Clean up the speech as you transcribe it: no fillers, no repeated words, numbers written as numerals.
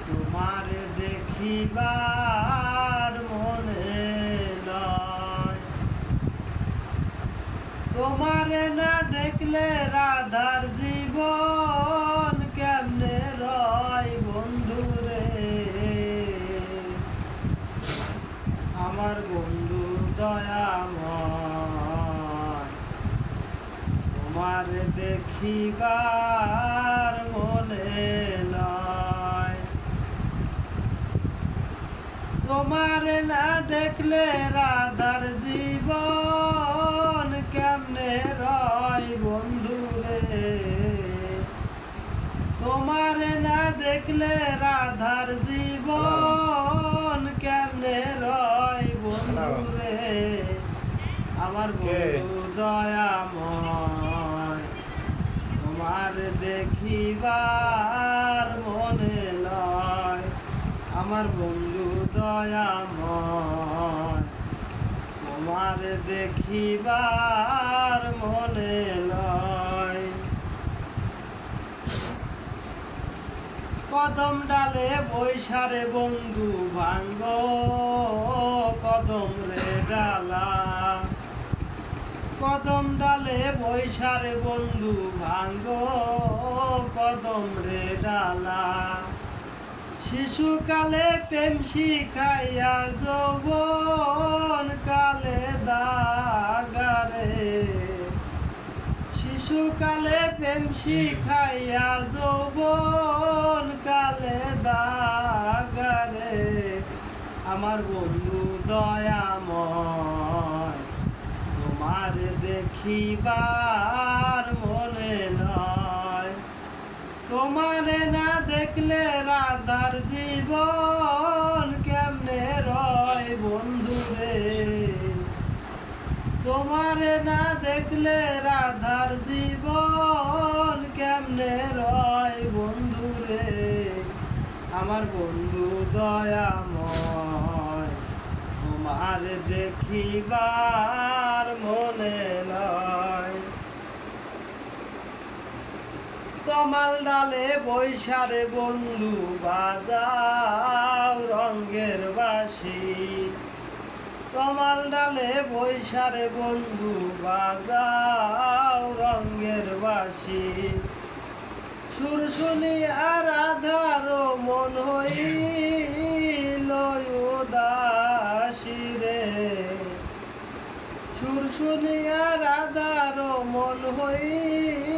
তোমার দেখিবার মনে নয়, তোমার না দেখলে রাধার জীবন কেমনে রয় বন্ধুরে। আমার বন্ধু দয়াময়, তোমার দেখিবার মনে নয়, তোমার না দেখলে রাধার জীবন কেমনে রয় বন্ধুরে। তোমার না দেখলে রাধার জীবন কেমনে রয় বন্ধুরে। আমার বন্ধু দয়াময়, তোমার দেখিবার মনে নয়। আমার বন্ধু দয়াময়, তোমার দেখিবার মনে নয়। কদম ডালে বৈশারে বন্ধু ভাঙ্গ, কদম রে ডালা। কদম ডালে বৈশারে বন্ধু ভাঙ্গ, কদম রে ডালা। শিশুকালে প্রেম শিখাইয়া যৌবন কালে দাগারে। শিশুকালে প্রেম শিখাইয়া যৌবন কালে দাগারে। আমার বন্ধু দয়াময়, তোমার দেখিবার মনে নয়। তোমার না দেখলে রাধার জীবন কেমনে রয় বন্ধুরে। তোমার না দেখলে রাধার জীবন কেমনে রয় বন্ধুরে। আমার বন্ধু দয়াময়, তোমার দেখিবার মনে নয়। তমাল ডালে বৈশারে বন্ধু বাজাও রঙের বাঁশি। তমাল ডালে বৈশারে বন্ধু বাজাও রঙের বাঁশি। সুর শুনি আর আধারো মন হইল উদাসী রে। সুর শুনি আর আধারো মন হইল